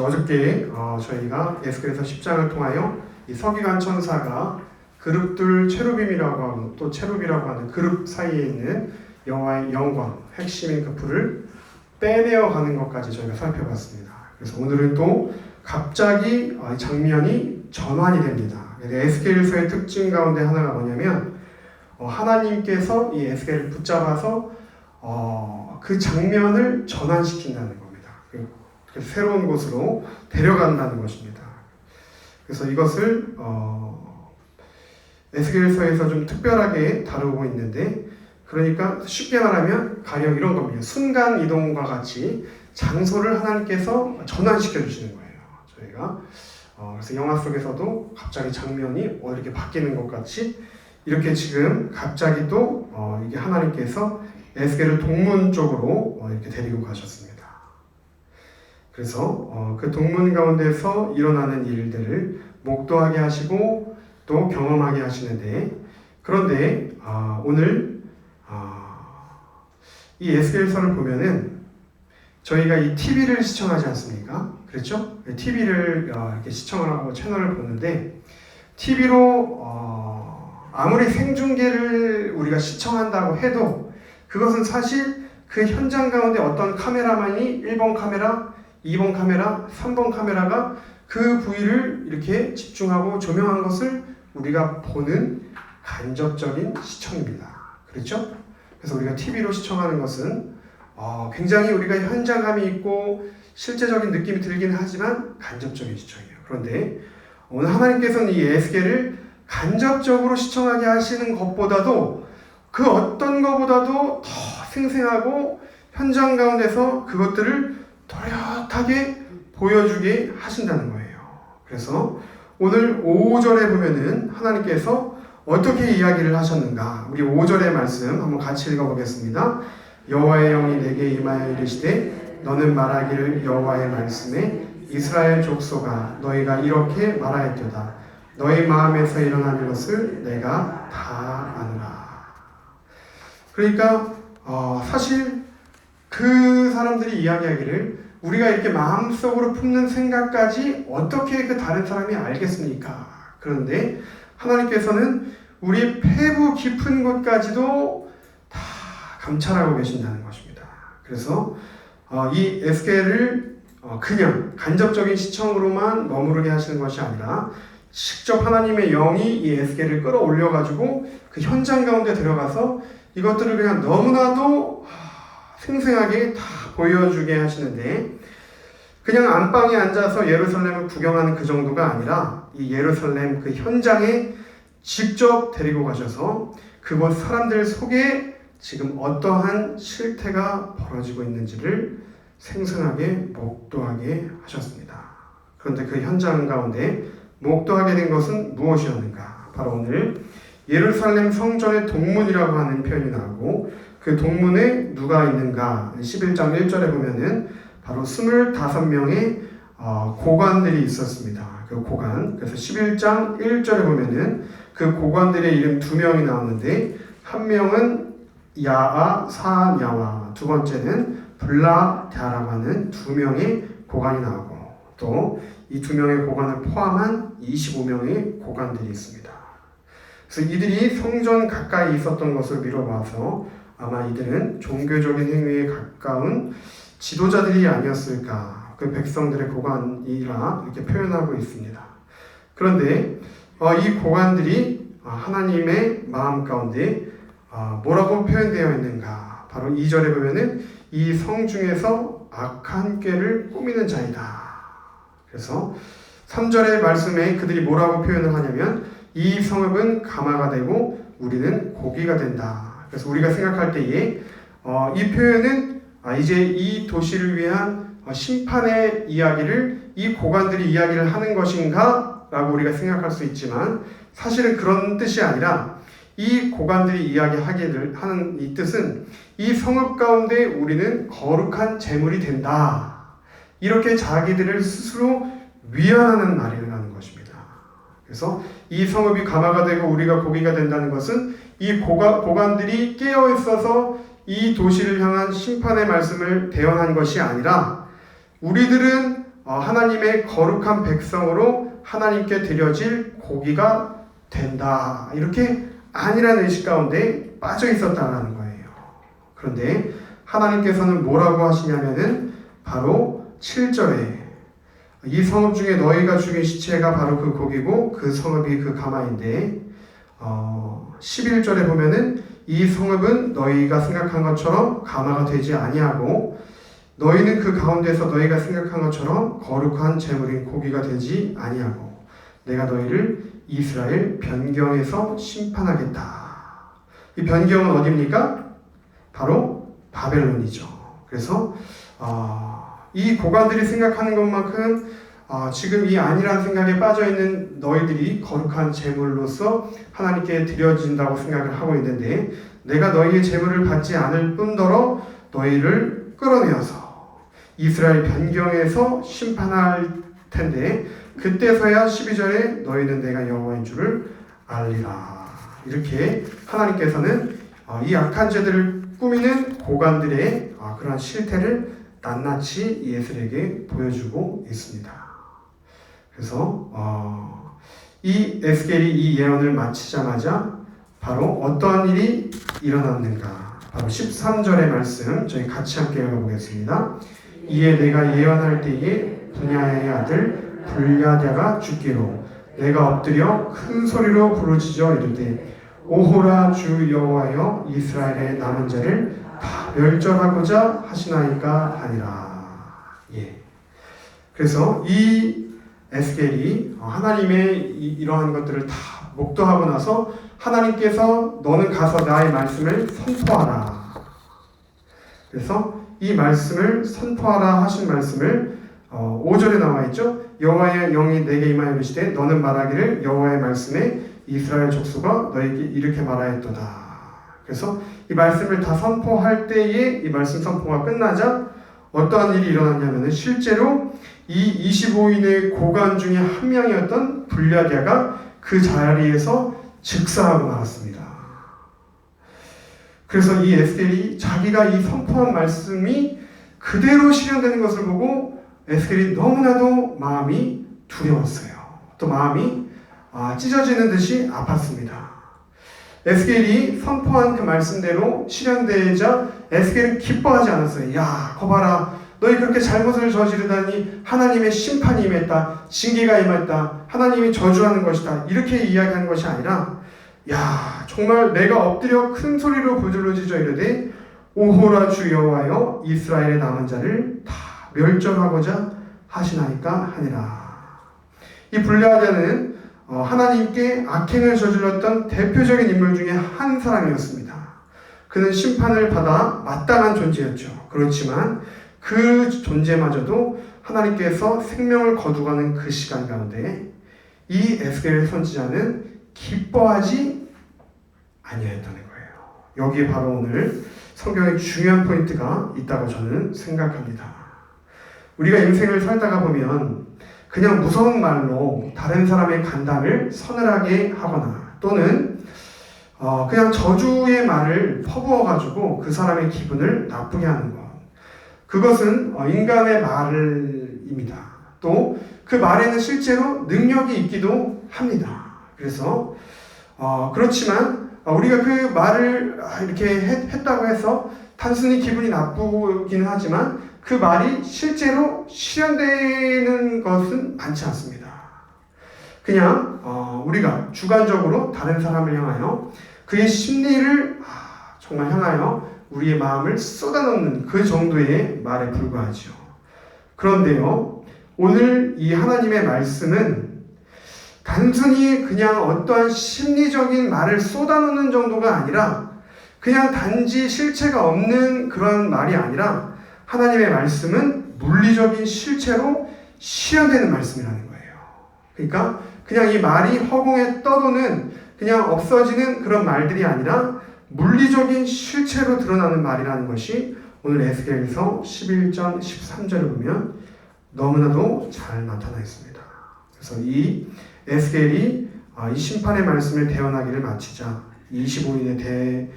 어저께 저희가 에스겔서 10장을 통하여 이 서기관 천사가 그룹들 체루빔이라고 하고 또 체룹이라고 하는 그룹 사이에 있는 여호와의 영광, 핵심인 그 불을 빼내어 가는 것까지 저희가 살펴봤습니다. 그래서 오늘은 또 갑자기 장면이 전환이 됩니다. 에스겔서의 특징 가운데 하나가 뭐냐면 하나님께서 이 에스겔을 붙잡아서 그 장면을 전환시킨다는 겁니다. 그래서 새로운 곳으로 데려간다는 것입니다. 그래서 이것을 에스겔서에서 좀 특별하게 다루고 있는데, 그러니까 쉽게 말하면 가령 이런 겁니다. 순간 이동과 같이 장소를 하나님께서 전환시켜 주시는 거예요. 저희가 그래서 영화 속에서도 갑자기 장면이 이렇게 바뀌는 것 같이 이렇게 지금 갑자기 또 이게 하나님께서 에스겔을 동문 쪽으로 이렇게 데리고 가셨습니다. 그래서 그 동문 가운데서 일어나는 일들을 목도하게 하시고 또 경험하게 하시는데, 그런데 오늘 이 에스겔서를 보면은 저희가 이 TV를 시청하지 않습니까? 그렇죠? TV를 이렇게 시청을 하고 채널을 보는데, TV로 아무리 생중계를 우리가 시청한다고 해도 그것은 사실 그 현장 가운데 어떤 카메라만이 1번 카메라, 2번 카메라, 3번 카메라가 그 부위를 이렇게 집중하고 조명한 것을 우리가 보는 간접적인 시청입니다. 그렇죠? 그래서 우리가 TV로 시청하는 것은 굉장히 우리가 현장감이 있고 실제적인 느낌이 들긴 하지만 간접적인 시청이에요. 그런데 오늘 하나님께서는 이 에스겔을 간접적으로 시청하게 하시는 것보다도 그 어떤 것보다도 더 생생하고 현장 가운데서 그것들을 또렷하게 보여주게 하신다는 거예요. 그래서 오늘 5절에 보면은 하나님께서 어떻게 이야기를 하셨는가, 우리 5절의 말씀 한번 같이 읽어보겠습니다. 여호와의 영이 내게 임하여 이르시되 너는 말하기를 여호와의 말씀에 이스라엘 족속아 너희가 이렇게 말하였도다. 너희 마음에서 일어나는 것을 내가 다 아노라. 그러니까 사실 그 사람들이 이야기하기를 우리가 이렇게 마음속으로 품는 생각까지 어떻게 그 다른 사람이 알겠습니까? 그런데 하나님께서는 우리 폐부 깊은 곳까지도 다 감찰하고 계신다는 것입니다. 그래서 이 에스겔을 그냥 간접적인 시청으로만 머무르게 하시는 것이 아니라 직접 하나님의 영이 이 에스겔을 끌어올려 가지고 그 현장 가운데 들어가서 이것들을 그냥 너무나도 생생하게 다 보여주게 하시는데, 그냥 안방에 앉아서 예루살렘을 구경하는 그 정도가 아니라 이 예루살렘 그 현장에 직접 데리고 가셔서 그곳 사람들 속에 지금 어떠한 실태가 벌어지고 있는지를 생생하게 목도하게 하셨습니다. 그런데 그 현장 가운데 목도하게 된 것은 무엇이었는가? 바로 오늘 예루살렘 성전의 동문이라고 하는 표현이 나오고, 그 동문에 누가 있는가? 11장 1절에 보면은 바로 25명의 고관들이 있었습니다. 그 고관. 그래서 11장 1절에 보면은 그 고관들의 이름 2명이 나오는데, 한 명은 야아 사냐와 두 번째는 블라갸라고 하는 2명의 고관이 나오고, 또 이 2명의 고관을 포함한 25명의 고관들이 있습니다. 그래서 이들이 성전 가까이 있었던 것을 미뤄봐서 아마 이들은 종교적인 행위에 가까운 지도자들이 아니었을까, 그 백성들의 고관이라 이렇게 표현하고 있습니다. 그런데 이 고관들이 하나님의 마음 가운데 뭐라고 표현되어 있는가? 바로 2절에 보면은 이 성 중에서 악한 꾀를 꾸미는 자이다. 그래서 3절의 말씀에 그들이 뭐라고 표현을 하냐면 이 성읍은 가마가 되고 우리는 고기가 된다. 그래서 우리가 생각할 때에 이 표현은 이제 이 도시를 위한 심판의 이야기를 이 고관들이 이야기를 하는 것인가? 라고 우리가 생각할 수 있지만, 사실은 그런 뜻이 아니라 이 고관들이 이야기하기를 하는 이 뜻은 이 성읍 가운데 우리는 거룩한 제물이 된다. 이렇게 자기들을 스스로 위안하는 말이라는 것입니다. 그래서 이 성읍이 가마가 되고 우리가 고기가 된다는 것은 이 고관들이 깨어 있어서 이 도시를 향한 심판의 말씀을 대언한 것이 아니라 우리들은 하나님의 거룩한 백성으로 하나님께 드려질 고기가 된다. 이렇게 안일한 의식 가운데 빠져 있었다는 거예요. 그런데 하나님께서는 뭐라고 하시냐면은 바로 7절에 이 성읍 중에 너희가 죽인 시체가 바로 그 고기고 그 성읍이 그 가마인데 11절에 보면은 이 성읍은 너희가 생각한 것처럼 가마가 되지 아니하고 너희는 그 가운데서 너희가 생각한 것처럼 거룩한 제물인 고기가 되지 아니하고 내가 너희를 이스라엘 변경에서 심판하겠다. 이 변경은 어디입니까? 바로 바벨론이죠. 그래서 이 고관들이 생각하는 것만큼 지금 이 안일한 생각에 빠져있는 너희들이 거룩한 제물로서 하나님께 드려진다고 생각을 하고 있는데 내가 너희의 제물을 받지 않을 뿐더러 너희를 끌어내어서 이스라엘 변경에서 심판할 텐데 그때서야 12절에 너희는 내가 여호와인 줄을 알리라. 이렇게 하나님께서는 이 악한 죄들을 꾸미는 고관들의 그러한 실태를 낱낱이 예수에게 보여주고 있습니다. 그래서 이 에스겔이 이 예언을 마치자마자 바로 어떠한 일이 일어났는가? 바로 13절의 말씀 저희 같이 함께 읽어보겠습니다. 이에 내가 예언할 때에 분야의 아들 불야다가 죽기로 내가 엎드려 큰 소리로 부르짖어 이르되 오호라 주 여호와여 이스라엘의 남은 자를 다 멸절하고자 하시나이까 하니라. 예. 그래서 이 에스겔이 하나님의 이러한 것들을 다 목도하고 나서 하나님께서 너는 가서 나의 말씀을 선포하라. 그래서 이 말씀을 선포하라 하신 말씀을 5절에 나와 있죠. 여호와의 영이 내게 임하여 이르시되 너는 말하기를 여호와의 말씀에 이스라엘 족속아 너에게 이렇게 말하였도다. 그래서 이 말씀을 다 선포할 때에 이 말씀 선포가 끝나자 어떠한 일이 일어났냐면 실제로 이 25인의 고관 중에 한 명이었던 불야디아가 그 자리에서 즉사하고 말았습니다. 그래서 이 에스겔이 자기가 이 선포한 말씀이 그대로 실현되는 것을 보고 에스겔이 너무나도 마음이 두려웠어요. 또 마음이 찢어지는 듯이 아팠습니다. 에스겔이 선포한 그 말씀대로 실현되자 에스겔은 기뻐하지 않았어요. 야, 거봐라. 너희 그렇게 잘못을 저지르다니 하나님의 심판이 임했다. 징계가 임했다. 하나님이 저주하는 것이다. 이렇게 이야기하는 것이 아니라 야, 정말 내가 엎드려 큰 소리로 부르짖어 이르되 오호라 주 여호와여 이스라엘의 남은 자를 다 멸절하고자 하시나이까 하니라. 이 불야다는 하나님께 악행을 저질렀던 대표적인 인물 중에 한 사람이었습니다. 그는 심판을 받아 마땅한 존재였죠. 그렇지만 그 존재마저도 하나님께서 생명을 거두가는 그 시간 가운데 이 에스겔 선지자는 기뻐하지 아니하였다는 거예요. 여기에 바로 오늘 성경의 중요한 포인트가 있다고 저는 생각합니다. 우리가 인생을 살다가 보면 그냥 무서운 말로 다른 사람의 간담을 서늘하게 하거나 또는 그냥 저주의 말을 퍼부어가지고 그 사람의 기분을 나쁘게 하는 것. 그것은 인간의 말입니다. 또 그 말에는 실제로 능력이 있기도 합니다. 그래서 그렇지만 우리가 그 말을 이렇게 했다고 해서 단순히 기분이 나쁘기는 하지만 그 말이 실제로 실현되는 것은 많지 않습니다. 그냥 우리가 주관적으로 다른 사람을 향하여 그의 심리를 정말 향하여 우리의 마음을 쏟아놓는 그 정도의 말에 불과하죠. 그런데요, 오늘 이 하나님의 말씀은 단순히 그냥 어떠한 심리적인 말을 쏟아놓는 정도가 아니라 그냥 단지 실체가 없는 그런 말이 아니라 하나님의 말씀은 물리적인 실체로 실현되는 말씀이라는 거예요. 그러니까 그냥 이 말이 허공에 떠도는 그냥 없어지는 그런 말들이 아니라 물리적인 실체로 드러나는 말이라는 것이 오늘 에스겔서 11장 13절을 보면 너무나도 잘 나타나 있습니다. 그래서 이 에스겔이 이 심판의 말씀을 대언하기를 마치자 25인의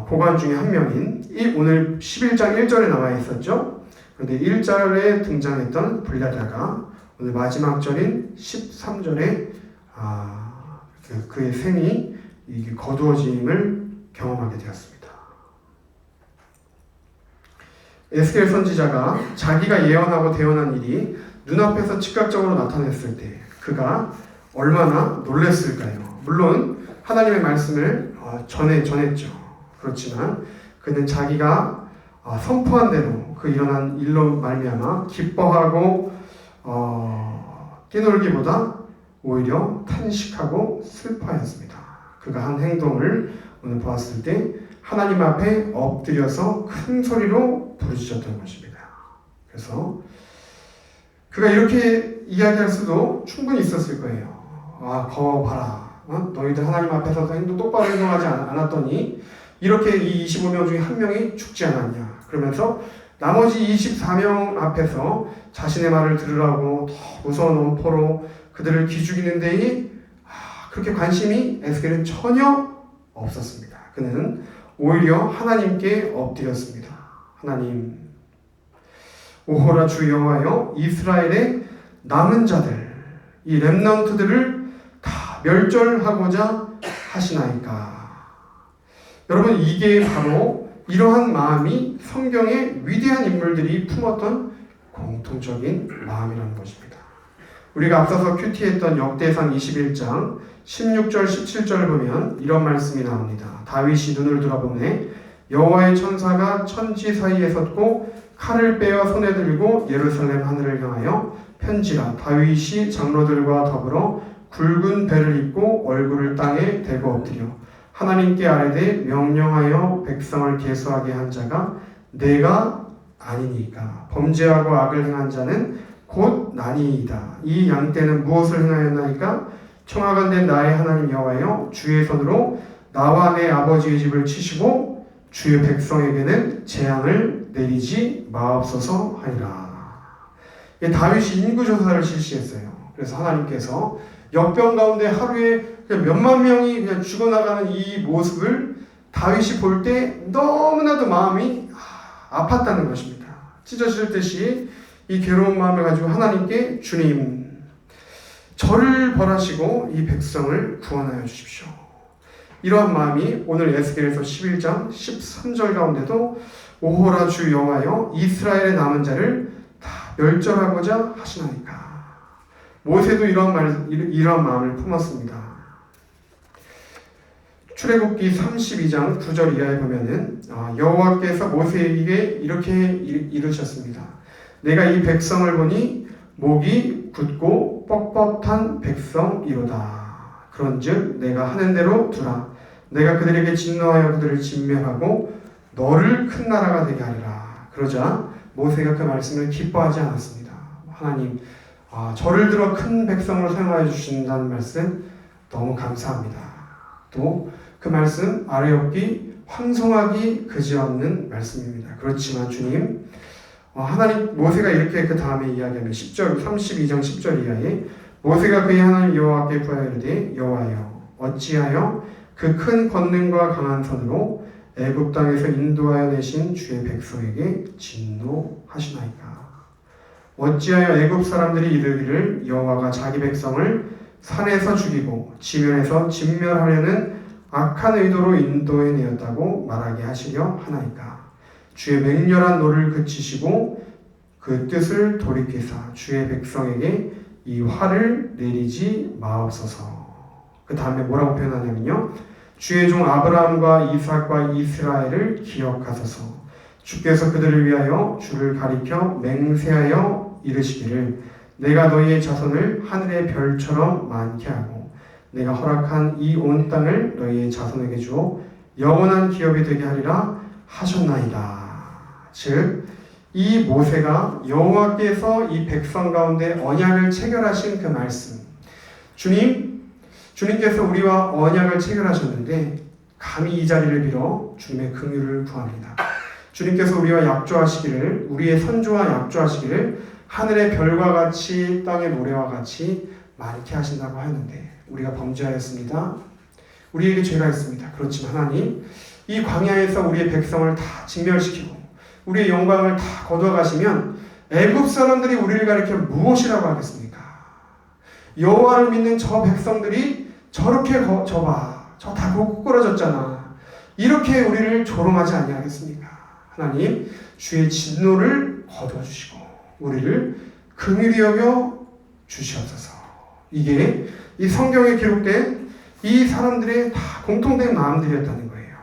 고관 중에 한 명인 오늘 11장 1절에 나와 있었죠. 그런데 1절에 등장했던 블랴다가 오늘 마지막 절인 13절에 그의 생이 이게 거두어짐을 경험하게 되었습니다. 에스겔 선지자가 자기가 예언하고 대언한 일이 눈앞에서 즉각적으로 나타났을 때 그가 얼마나 놀랐을까요? 물론 하나님의 말씀을 전했죠. 그렇지만 그는 자기가 선포한 대로 그 일어난 일로 말미암아 기뻐하고 뛰놀기보다 오히려 탄식하고 슬퍼하였습니다. 그가 한 행동을 오늘 보았을 때 하나님 앞에 엎드려서 큰 소리로 부르짖었던 것입니다. 그래서 그가 이렇게 이야기할 수도 충분히 있었을 거예요. 거 봐라. 너희들 하나님 앞에서 행동 똑바로 행동하지 않았더니 이렇게 이 25명 중에 한 명이 죽지 않았냐. 그러면서 나머지 24명 앞에서 자신의 말을 들으라고 더 무서운 엄포로 그들을 기죽이는 데에 그렇게 관심이 에스겔은 전혀 없었습니다. 그는 오히려 하나님께 엎드렸습니다. 하나님, 오호라 주 여호와여, 이스라엘의 남은 자들, 이 렘넌트들을 다 멸절하고자 하시나이까. 여러분, 이게 바로 이러한 마음이 성경의 위대한 인물들이 품었던 공통적인 마음이라는 것입니다. 우리가 앞서서 큐티했던 역대상 21장 16절 17절을 보면 이런 말씀이 나옵니다. 다윗이 눈을 돌아보매 여호와의 천사가 천지 사이에 섰고 칼을 빼어 손에 들고 예루살렘 하늘을 향하여 편지라. 다윗이 장로들과 더불어 굵은 배를 입고 얼굴을 땅에 대고 엎드려 하나님께 아뢰되 명령하여 백성을 계수하게 한 자가 내가 아니니까. 범죄하고 악을 행한 자는 곧 나니이다. 이 양떼는 무엇을 행하였나이까? 청하건대 나의 하나님 여호와여, 주의 손으로 나와 내 아버지의 집을 치시고 주의 백성에게는 재앙을 내리지 마옵소서 하니라. 다윗이 인구조사를 실시했어요. 그래서 하나님께서 역병 가운데 하루에 그냥 몇만 명이 그냥 죽어나가는 이 모습을 다윗이 볼 때 너무나도 마음이 아팠다는 것입니다. 찢어질 듯이 이 괴로운 마음을 가지고 하나님께 주님, 저를 벌하시고 이 백성을 구원하여 주십시오. 이러한 마음이 오늘 에스겔에서 11장 13절 가운데도 오호라 주 여호와여, 이스라엘의 남은 자를 다 멸절하고자 하시나이까. 모세도 이러한 마음을 품었습니다. 출애굽기 32장 9절 이하에 보면은 여호와께서 모세에게 이렇게 이르셨습니다. 내가 이 백성을 보니 목이 굳고 뻣뻣한 백성이로다. 그런즉 내가 하는 대로 두라. 내가 그들에게 진노하여 그들을 진멸하고 너를 큰 나라가 되게 하리라. 그러자 모세가 그 말씀을 기뻐하지 않았습니다. 하나님, 저를 들어 큰 백성으로 사용하여 주신다는 말씀 너무 감사합니다. 또 그 말씀 아래 없기 황송하기 그지없는 말씀입니다. 그렇지만 주님, 하나님, 모세가 이렇게 그 다음에 이야기하면 10절 32장 10절 이하에 모세가 그의 하나님 여호와께 구하여 이르되 여호와여, 어찌하여 그 큰 권능과 강한 손으로 애굽 땅에서 인도하여 내신 주의 백성에게 진노하시나이까. 어찌하여 애굽 사람들이 이르기를 여호와가 자기 백성을 산에서 죽이고 지면에서 진멸하려는 악한 의도로 인도해 내었다고 말하게 하시려 하나이까. 주의 맹렬한 노를 그치시고 그 뜻을 돌이키사 주의 백성에게 이 화를 내리지 마옵소서. 그 다음에 뭐라고 표현하냐면요, 주의 종 아브라함과 이삭과 이스라엘을 기억하소서. 주께서 그들을 위하여 주를 가리켜 맹세하여 이르시기를 내가 너희의 자손을 하늘의 별처럼 많게 하고 내가 허락한 이 온 땅을 너희의 자손에게 주어 영원한 기업이 되게 하리라 하셨나이다. 즉, 이 모세가 여호와께서 이 백성 가운데 언약을 체결하신 그 말씀, 주님께서 우리와 언약을 체결하셨는데 감히 이 자리를 빌어 주님의 긍휼을 구합니다. 주님께서 우리와 약조하시기를, 우리의 선조와 약조하시기를 하늘의 별과 같이 땅의 모래와 같이 많게 하신다고 하는데 우리가 범죄하였습니다. 우리에게 죄가 있습니다. 그렇지만 하나님, 이 광야에서 우리의 백성을 다 진멸시키고 우리의 영광을 다 거두어 가시면 애굽 사람들이 우리를 가리켜 무엇이라고 하겠습니까? 여호와를 믿는 저 백성들이 저렇게 저 다 꼬꾸라졌잖아. 이렇게 우리를 조롱하지 아니하겠습니까? 하나님 주의 진노를 거두어 주시고 우리를 긍휼히 여겨 주시옵소서. 이게 이 성경에 기록된 이 사람들의 다 공통된 마음들이었다는 거예요.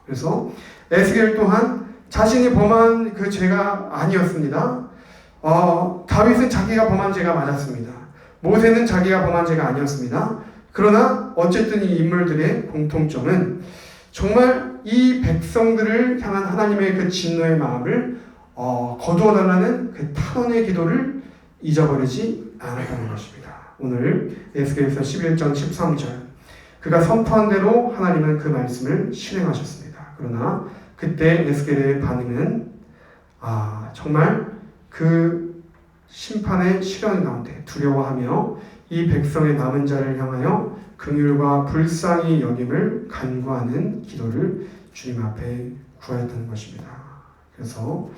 그래서 에스겔 또한 자신이 범한 그 죄가 아니었습니다. 다윗은 자기가 범한 죄가 맞았습니다. 모세는 자기가 범한 죄가 아니었습니다. 그러나 어쨌든 이 인물들의 공통점은 정말 이 백성들을 향한 하나님의 그 진노의 마음을 거두어달라는 그 탄원의 기도를 잊어버리지 않았다는 것입니다. 오늘 에스겔서 11장 13절 그가 선포한 대로 하나님은 그 말씀을 실행하셨습니다. 그러나 그때 에스겔의 반응은 정말 그 심판의 시련 가운데 두려워하며 이 백성의 남은 자를 향하여 긍휼과 불쌍히 여김을 간구하는 기도를 주님 앞에 구하였다는 것입니다. 그래서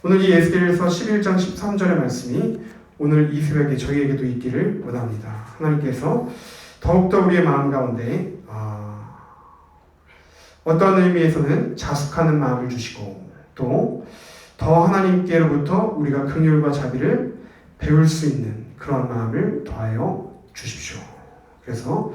오늘 이 에스겔서 11장 13절의 말씀이 오늘 이 새벽에 저희에게도 있기를 원합니다. 하나님께서 더욱더 우리의 마음 가운데 어떤 의미에서는 자숙하는 마음을 주시고 또 더 하나님께로부터 우리가 긍휼과 자비를 배울 수 있는 그런 마음을 더하여 주십시오. 그래서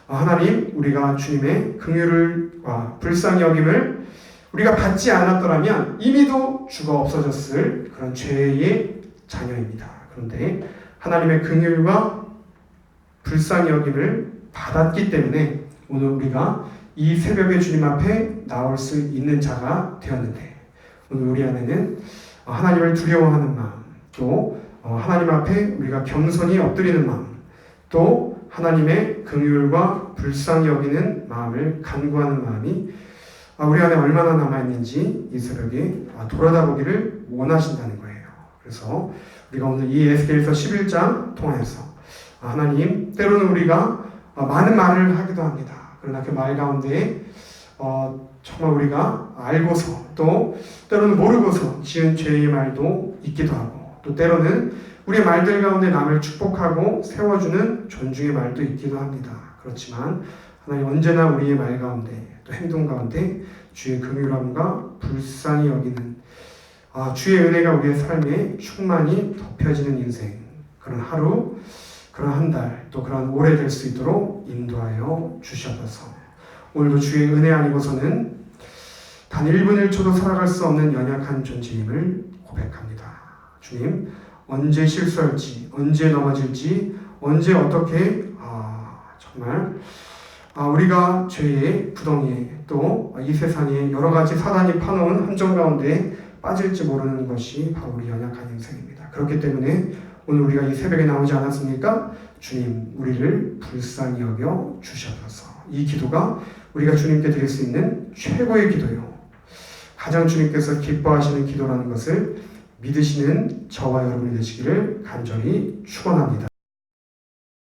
하나님 우리가 주님의 긍휼과 불쌍히 여김을 우리가 받지 않았더라면 이미도 죽어 없어졌을 그런 죄의 자녀입니다. 그런데 하나님의 긍휼과 불쌍히 여김을 받았기 때문에 오늘 우리가 이 새벽에 주님 앞에 나올 수 있는 자가 되었는데 오늘 우리 안에는 하나님을 두려워하는 마음 또 하나님 앞에 우리가 겸손히 엎드리는 마음 또 하나님의 긍휼과 불쌍히 여기는 마음을 간구하는 마음이 우리 안에 얼마나 남아있는지 이 새벽에 돌아다보기를 원하신다는 거예요. 그래서 우리가 오늘 이 에스겔서 11장 통해서 하나님 때로는 우리가 많은 말을 하기도 합니다. 그러나 그 말 가운데 정말 우리가 알고서 또 때로는 모르고서 지은 죄의 말도 있기도 하고 또 때로는 우리의 말들 가운데 남을 축복하고 세워주는 존중의 말도 있기도 합니다. 그렇지만 하나님 언제나 우리의 말 가운데 또 행동 가운데 주의 긍휼함과 불쌍히 여기는 주의 은혜가 우리의 삶에 충만히 덮여지는 인생 그런 하루 그런 한 달 또 그런 오래 될 수 있도록 인도하여 주시옵소서. 오늘도 주의 은혜 아니고서는 단 1분 1초도 살아갈 수 없는 연약한 존재임을 고백합니다. 주님 언제 실수할지 언제 넘어질지 언제 어떻게 정말 우리가 죄의 구덩이에 또 이 세상에 여러 가지 사단이 파놓은 함정 가운데 빠질지 모르는 것이 바로 우리 연약한 인생입니다. 그렇기 때문에 오늘 우리가 이 새벽에 나오지 않았습니까? 주님 우리를 불쌍히 여겨 주셔서 이 기도가 우리가 주님께 드릴 수 있는 최고의 기도요 가장 주님께서 기뻐하시는 기도라는 것을 믿으시는 저와 여러분이 되시기를 간절히 축원합니다.